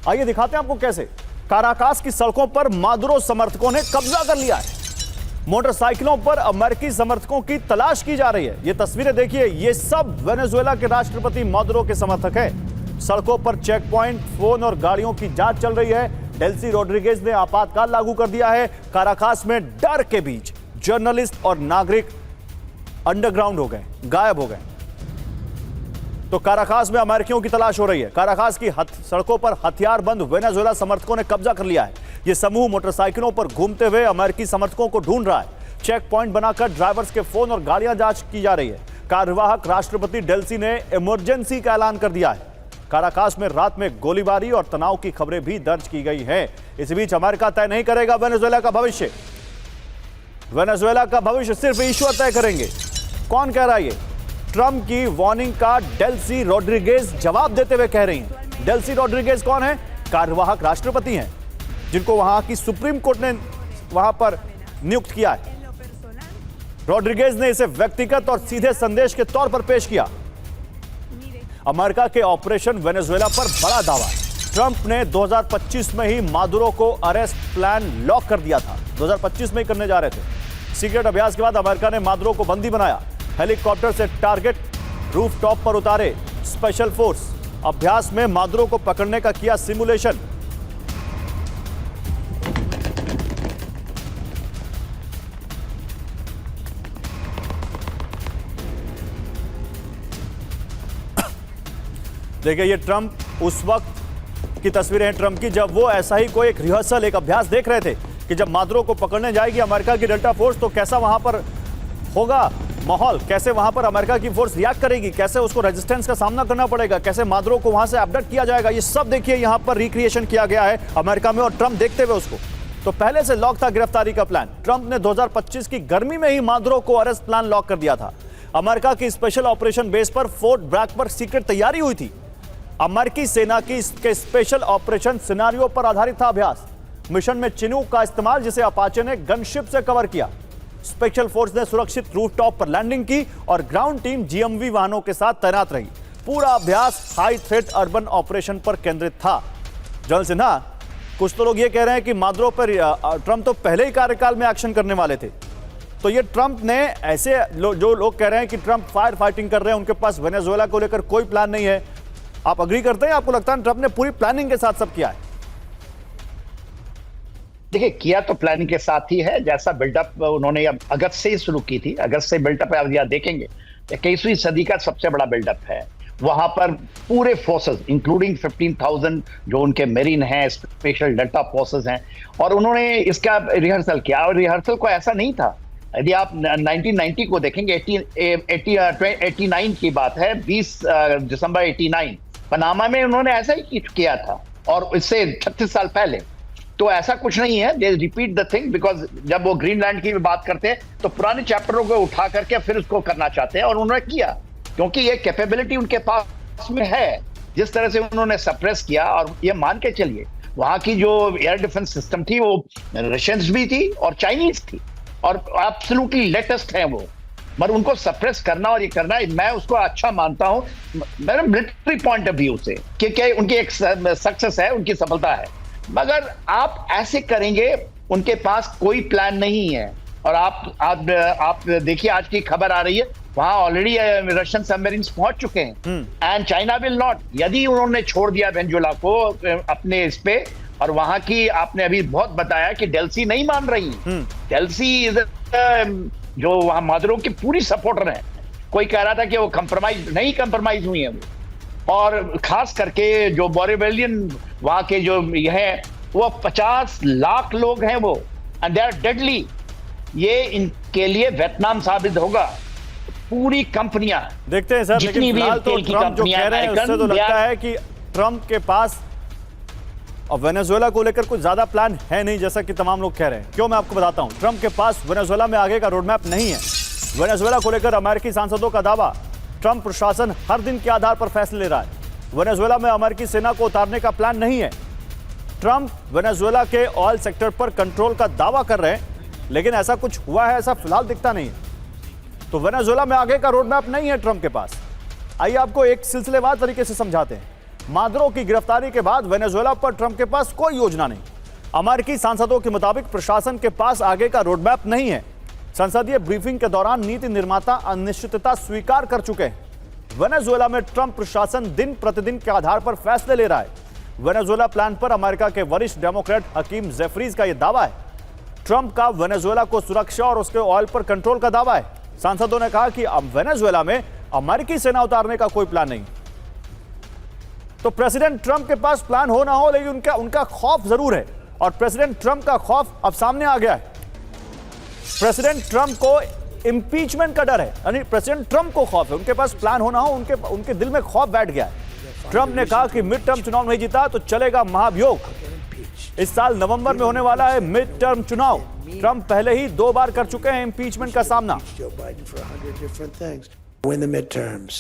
आइए दिखाते हैं आपको कैसे काराकास की सड़कों पर मादुरो समर्थकों ने कब्जा कर लिया है। मोटरसाइकिलों पर अमेरिकी समर्थकों की तलाश की जा रही है। ये तस्वीरें देखिए, ये सब वेनेजुएला के राष्ट्रपति मादुरो के समर्थक हैं। सड़कों पर चेक पॉइंट, फोन और गाड़ियों की जांच चल रही है। डेल्सी रोड्रिगेज ने आपातकाल लागू कर दिया है। काराकास में डर के बीच जर्नलिस्ट और नागरिक अंडरग्राउंड हो गए, गायब हो गए। तो काराकास में अमेरिकियों की तलाश हो रही है। काराकास की सड़कों पर हथियारबंद वेनेजुएला समर्थकों ने कब्जा कर लिया है। यह समूह मोटरसाइकिलों पर घूमते हुए अमेरिकी समर्थकों को ढूंढ रहा है। चेक पॉइंट बनाकर ड्राइवर्स के फोन और गाड़ियां जांच की जा रही है। कार्यवाहक राष्ट्रपति डेल्सी ने इमरजेंसी का ऐलान कर दिया है। काराकास में रात में गोलीबारी और तनाव की खबरें भी दर्ज की गई हैं। इस बीच अमेरिका तय नहीं करेगा वेनेजुएला का भविष्य। वेनेजुएला का भविष्य सिर्फ ईश्वर तय करेंगे। कौन कह रहा है ये? ट्रंप की वार्निंग का डेल्सी रोड्रिगेज जवाब देते हुए कह रही हैं। डेल्सी रोड्रिगेज कौन है? कार्यवाहक राष्ट्रपति हैं, जिनको वहां की सुप्रीम कोर्ट ने वहां पर नियुक्त किया है। रोड्रिगेज ने इसे व्यक्तिगत और सीधे संदेश के तौर पर पेश किया। अमेरिका के ऑपरेशन वेनेजुएला पर बड़ा दावा है। ट्रंप ने 2025 में ही मादुरो को अरेस्ट प्लान लॉक कर दिया था। 2025 में ही करने जा रहे थे। सीक्रेट अभ्यास के बाद अमेरिका ने मादुरो को बंदी बनाया। हेलीकॉप्टर से टारगेट रूफ टॉप पर उतारे स्पेशल फोर्स। अभ्यास में मादुरो को पकड़ने का किया सिमुलेशन। देखिए, ये ट्रंप उस वक्त की तस्वीरें हैं ट्रंप की, जब वो ऐसा ही कोई एक रिहर्सल, एक अभ्यास देख रहे थे कि जब मादुरो को पकड़ने जाएगी अमेरिका की डेल्टा फोर्स तो कैसा वहां पर होगा माहौल, कैसे वहां पर अमेरिका की फोर्स रिएक्ट करेगी, कैसे उसको रेजिस्टेंस का सामना करना पड़ेगा, कैसे मादुरो को वहां से अपडेट किया जाएगा। ये सब देखिए यहां पर रिक्रिएशन किया गया है अमेरिका में, और ट्रंप देखते हुए उसको। तो पहले से लॉक था गिरफ्तारी का प्लान। ट्रंप ने 2025 की गर्मी में ही मादुरो को अरेस्ट प्लान लॉक कर दिया था। अमेरिका की स्पेशल ऑपरेशन बेस पर फोर्ट ब्रैग पर सीक्रेट तैयारी हुई थी। अमेरिकी सेना की के स्पेशल ऑपरेशन सिनेरियो पर आधारित था अभ्यास। मिशन में चिनूक का इस्तेमाल, जिसे अपाचे ने गनशिप से कवर किया। स्पेशल फोर्स ने सुरक्षित रूफटॉप पर लैंडिंग की और ग्राउंड टीम जीएमवी वाहनों के साथ तैनात रही। पूरा अभ्यास हाई थ्रेट अर्बन ऑपरेशन पर केंद्रित था। जनरल सिन्हा, कुछ तो लोग ये कह रहे हैं कि मादुरो पर ट्रंप तो पहले ही कार्यकाल में एक्शन करने वाले थे। तो ये ट्रंप ने ऐसे जो लोग कह रहे हैं कि ट्रंप फायर फाइटिंग कर रहे हैं, उनके पास वेनेजुएला को लेकर कोई प्लान नहीं है, आप अग्री करते हैं? आपको लगता है ट्रंप ने पूरी प्लानिंग के साथ सब किया है? देखिए, किया तो प्लानिंग के साथ ही है। जैसा बिल्डअप उन्होंने अब अगस्त से ही शुरू की थी, अगस्त से बिल्डअप आप यहाँ देखेंगे 21वीं सदी का सबसे बड़ा बिल्डअप है। वहां पर पूरे फोर्सेस इंक्लूडिंग 15,000 जो उनके मेरीन हैं, स्पेशल डेल्टा फोर्सेस हैं, और उन्होंने इसका रिहर्सल किया। और रिहर्सल को ऐसा नहीं था, यदि आप 1990 को देखेंगे, 89 की बात है, 20 दिसंबर 89 पनामा में उन्होंने ऐसा ही किया था, और इससे 36 साल पहले। तो ऐसा कुछ नहीं है, दे रिपीट द थिंग, बिकॉज जब वो ग्रीनलैंड की बात करते हैं तो पुराने चैप्टरों को उठा करके फिर उसको करना चाहते हैं, और उन्होंने किया क्योंकि ये कैपेबिलिटी उनके पास में है। जिस तरह से उन्होंने सप्रेस किया, और ये मान के चलिए वहां की जो एयर डिफेंस सिस्टम थी वो रशियंस भी थी और चाइनीज थी, और एब्सोल्युटली लेटेस्ट है वो, मगर उनको सप्रेस करना और ये करना, मैं उसको अच्छा मानता हूं मेरे मिलिट्री पॉइंट ऑफ व्यू से, क्योंकि उनकी एक सक्सेस है, उनकी सफलता है। मगर आप ऐसे करेंगे, उनके पास कोई प्लान नहीं है। और आप देखिए, आज की खबर आ रही है वहां ऑलरेडी रशियन सबमरीन्स पहुंच चुके हैं, एंड चाइना विल नॉट। यदि उन्होंने छोड़ दिया वेनेजुएला को अपने इस पे, और वहां की आपने अभी बहुत बताया कि डेल्सी नहीं मान रही। डेल्सी जो वहां मादुरो की पूरी सपोर्टर है। कोई कह रहा था कि वो कंप्रोमाइज हुई है वो, और खास करके जो बोरेवेलियन वहां के जो है, वो 50 लाख लोग हैं वो, एंड दे आर डेडली। ये इनके लिए वियतनाम साबित होगा। पूरी कंपनियां देखते हैं सर, जितनी भी तो ट्रंप जो कह रहे हैं उससे तो लगता है कि ट्रंप के पास और वेनेजुएला को लेकर कुछ ज्यादा प्लान है नहीं, जैसा कि तमाम लोग कह रहे हैं। क्यों, मैं आपको बताता हूं। ट्रंप के पास वेनेजुएला में आगे का रोडमैप नहीं है। वेनेजुएला को लेकर अमेरिकी सांसदों का दावा, ट्रंप प्रशासन हर दिन के आधार पर फैसले ले रहा है। वेनेजुएला में अमेरिकी सेना को उतारने का प्लान नहीं है। ट्रंप वेनेजुएला के ऑयल सेक्टर पर कंट्रोल का दावा कर रहे हैं, लेकिन ऐसा कुछ हुआ है ऐसा फिलहाल दिखता नहीं है। तो वेनेजुएला में आगे का रोडमैप नहीं है ट्रंप के पास। आइए आपको एक सिलसिलेवार तरीके से समझाते हैं। मादुरो की गिरफ्तारी के बाद वेनेजुएला पर ट्रंप के पास कोई योजना नहीं। अमेरिकी सांसदों के मुताबिक प्रशासन के पास आगे का रोडमैप नहीं है। संसदीय ब्रीफिंग के दौरान नीति निर्माता अनिश्चितता स्वीकार कर चुके हैं। वेनेजुएला में ट्रंप प्रशासन दिन प्रतिदिन के आधार पर फैसले ले रहा है। वेनेजुएला प्लान पर अमेरिका के वरिष्ठ डेमोक्रेट हकीम जेफरीज का यह दावा है। ट्रंप का वेनेजुएला को सुरक्षा और उसके ऑयल पर कंट्रोल का दावा है। सांसदों ने कहा कि अब वेनेजुएला में अमेरिकी सेना उतारने का कोई प्लान नहीं। तो प्रेसिडेंट ट्रंप के पास प्लान हो ना हो, लेकिन उनका खौफ जरूर है और प्रेसिडेंट ट्रंप का खौफ अब सामने आ गया है। प्रेसिडेंट ट्रंप को इंपीचमेंट का डर है, यानी प्रेसिडेंट ट्रंप को खौफ है। उनके पास प्लान हो ना हो, उनके दिल में खौफ बैठ गया है। ट्रंप ने कहा कि मिड टर्म चुनाव नहीं जीता तो चलेगा महाभियोग। इस साल नवंबर में होने वाला है मिड टर्म चुनाव। ट्रंप पहले ही 2 बार कर चुके हैं इंपीचमेंट का सामना। Win the midterms.